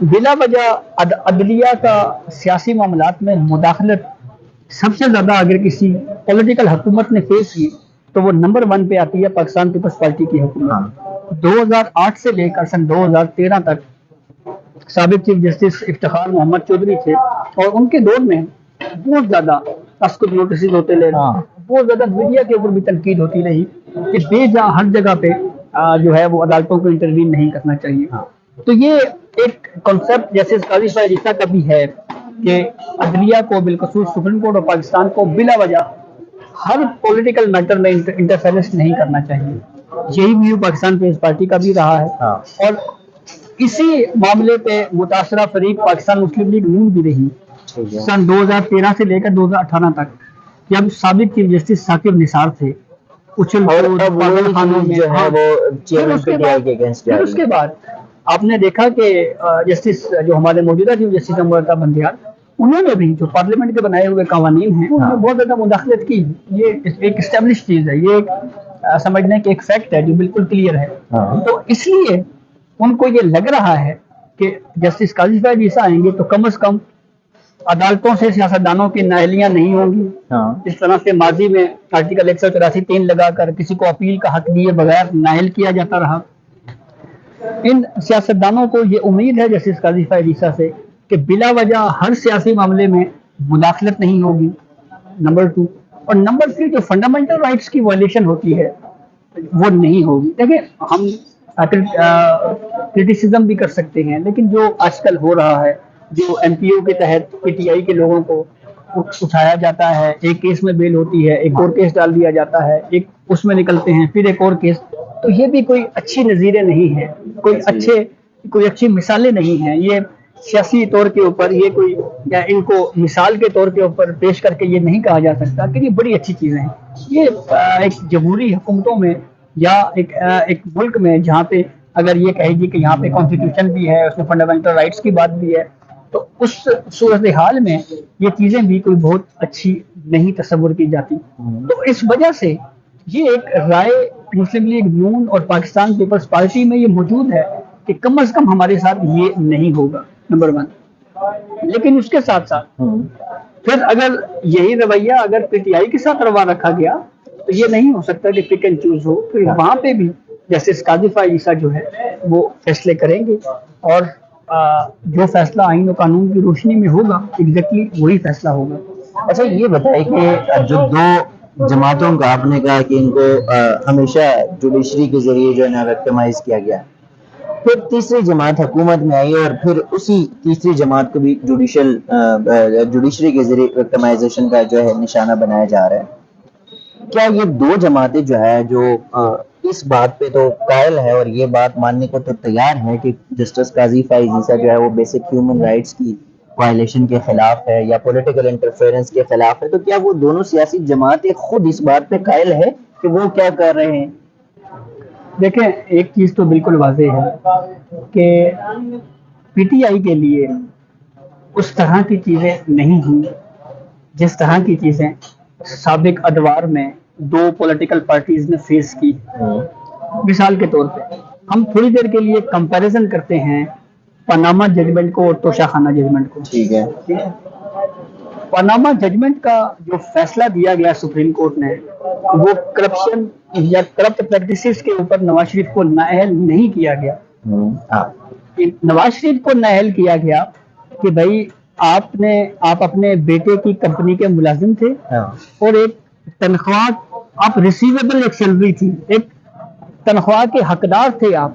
بلا وجہ عدلیہ کا سیاسی معاملات میں مداخلت سب سے زیادہ اگر کسی پولیٹیکل حکومت نے فیس کی تو وہ نمبر 1 پہ آتی ہے پاکستان پیپلز پارٹی کی حکومت۔ 2008 سے لے کر سن 2013 تک سابق چیف جسٹس افتخار محمد چودھری تھے، اور ان کے دور میں بہت زیادہ تسکت نوٹسز ہوتے رہے، بہت زیادہ میڈیا کے اوپر بھی تنقید ہوتی رہی کہ بے جا ہر جگہ پہ جو ہے وہ عدالتوں کو انٹروین نہیں کرنا چاہیے۔ تو یہ ایک کنسپٹ جیسے قاضی فائز عیسیٰ کا بھی ہے کہ عدلیہ کو بالخصوص سپریم کورٹ آف پاکستان کو بلا وجہ ہر پولیٹیکل میٹر میں انٹرفیرنس نہیں کرنا چاہیے۔ یہی ویو پاکستان پیپلز پارٹی کا بھی رہا ہے، اور اسی معاملے پہ متاثرہ فریق پاکستان مسلم لیگ نون بھی رہی سن 2013 سے لے کر 2018 تک، جب سابق چیف جسٹس ثاقب نثار تھے اچھل پاگل خانوں میں۔ پھر اس کے بعد آپ نے دیکھا کہ جسٹس جو ہمارے موجودہ چیف جسٹس امرتا بندیال، انہوں نے بھی جو پارلیمنٹ کے بنائے ہوئے قوانین ہیں انہوں نے بہت زیادہ مداخلت کی۔ یہ ایک اسٹیبلش چیز ہے، یہ ایک سمجھنے کے ایک فیکٹ ہے جو بالکل کلیئر ہے۔ تو اس لیے ان کو یہ لگ رہا ہے کہ جسٹس قاضی فائز عیسیٰ آئیں گے تو کم از کم عدالتوں سے سیاستدانوں کی نااہلیاں نہیں ہوں گی۔ اس طرح سے ماضی میں آرٹیکل 184(3) لگا کر کسی کو اپیل کا حق دیے بغیر نااہل کیا جاتا رہا۔ ان سیاستدانوں کو یہ امید ہے جسٹس قاضی فائز عیسیٰ سے کہ بلا وجہ ہر سیاسی معاملے میں مداخلت نہیں ہوگی، نمبر 2، اور نمبر 3 جو فنڈامنٹل رائٹس کی وائلیشن ہوتی ہے وہ نہیں ہوگی۔ دیکھیں ہم کرٹیسزم بھی کر سکتے ہیں، لیکن جو آج کل ہو رہا ہے، جو ایم پی او کے تحت پی ٹی آئی کے لوگوں کو اٹھایا جاتا ہے، ایک کیس میں بیل ہوتی ہے، ایک اور کیس ڈال دیا جاتا ہے، ایک اس میں نکلتے ہیں، پھر ایک اور کیس، تو یہ بھی کوئی اچھی نظیریں نہیں ہیں، کوئی اچھی مثالیں نہیں ہیں۔ یہ سیاسی طور کے اوپر یہ کوئی ان کو مثال کے طور کے اوپر پیش کر کے یہ نہیں کہا جا سکتا کہ یہ بڑی اچھی چیزیں ہیں۔ یہ ایک جمہوری حکومتوں میں یا ایک ملک میں جہاں پہ اگر یہ کہے گی کہ یہاں پہ کانسٹیٹیوشن بھی ہے، اس میں فنڈامنٹل رائٹس کی بات بھی ہے، تو اس صورتحال میں یہ چیزیں بھی کوئی بہت اچھی نہیں تصور کی جاتی۔ تو اس وجہ سے یہ ایک رائے مسلم لیگ نون اور پاکستان پیپلز پارٹی میں یہ موجود ہے کہ کم از کم ہمارے ساتھ یہ نہیں ہوگا، نمبر 1۔ لیکن اس کے ساتھ ساتھ پھر اگر یہی رویہ اگر پی ٹی آئی کے ساتھ روا رکھا گیا تو یہ نہیں ہو سکتا کہ پک اینڈ چوز ہو، پھر وہاں پہ بھی جسٹس قاضی فائز عیسیٰ جو ہے وہ فیصلے کریں گے، اور جو فیصلہ آئین و قانون کی روشنی میں ہوگا ایگزیکٹلی وہی فیصلہ ہوگا۔ اچھا یہ بتائیں کہ جو دو جماعتوں کا آپ نے کہا کہ ان کو ہمیشہ جوڈیشری کے ذریعے جو ہے نا ریکٹمائز کیا گیا، پھر تیسری جماعت حکومت میں آئی اور پھر اسی تیسری جماعت کو بھی جوڈیشری کے ذریعے ریکٹمائزیشن کا جو ہے نشانہ بنایا جا رہا ہے۔ کیا یہ دو جماعتیں جو ہے جو اس بات پہ تو قائل ہے اور یہ بات ماننے کو تو تیار ہے کہ جسٹس قاضی فائز عیسیٰ جو ہے وہ بیسک ہیومن رائٹس کی وائلیشن کے خلاف ہے یا پولیٹیکل انٹرفیرنس کے خلاف ہے، تو کیا وہ دونوں سیاسی جماعتیں خود اس بات پہ قائل ہے کہ وہ کیا کر رہے ہیں؟ دیکھیں ایک چیز تو بالکل واضح ہے کہ پی ٹی آئی کے لیے اس طرح کی چیزیں نہیں ہوئی جس طرح کی چیزیں سابق ادوار میں دو پولیٹیکل پارٹیز نے فیس کی۔ مثال کے طور پہ ہم تھوڑی دیر کے لیے کمپیریزن کرتے ہیں پاناما ججمنٹ کو اور توشہ خانہ ججمنٹ کو۔ ٹھیک ہے۔ پاناما ججمنٹ کا جو فیصلہ دیا گیا سپریم کورٹ نے وہ کرپشن یا کرپٹ پریکٹسز کے اوپر نواز شریف کو نااہل نہیں کیا گیا۔ نواز شریف کو نااہل کیا گیا کہ بھائی آپ اپنے بیٹے کی کمپنی کے ملازم تھے اور ایک تنخواہ آپ ریسیویبل ایک سیلری تھی، ایک تنخواہ کے حقدار تھے، آپ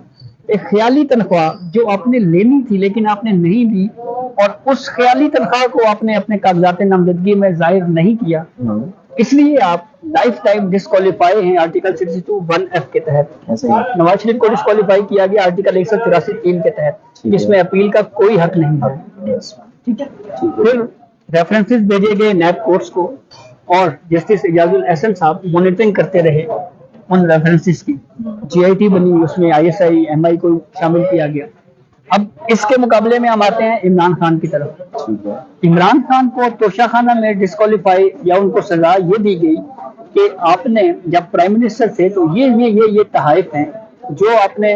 ایک خیالی تنخواہ جو آپ نے لینی تھی لیکن آپ نے نہیں دی، اور اس خیالی تنخواہ کو آپ نے اپنے کاغذات نامزدگی میں ظاہر نہیں کیا، اس لیے آپ لائف ٹائم ڈسکوالیفائی ہیں آرٹیکل 62(1)(f) کے تحت۔ نواز شریف کو ڈسکوالیفائی کیا گیا آرٹیکل 184(3) کے تحت، جس میں اپیل کا کوئی حق نہیں ہے۔ ٹھیک ہے، پھر ریفرنسز بھیجے گئے نیب کورٹس کو اور جسٹس اعجاز الاحسن صاحب مانیٹرنگ کرتے رہے ان ریفرنسز کی، جی آئی ٹی بنی، اس میں آئی ایس آئی ایم آئی کو شامل کیا گیا۔ اب اس کے مقابلے میں ہم آتے ہیں عمران خان کی طرف۔ عمران خان کو توشہ خانہ میں ڈسکوالیفائی یا ان کو سزا یہ دی گئی کہ آپ نے جب پرائم منسٹر تھے تو یہ تحائف ہیں جو آپ نے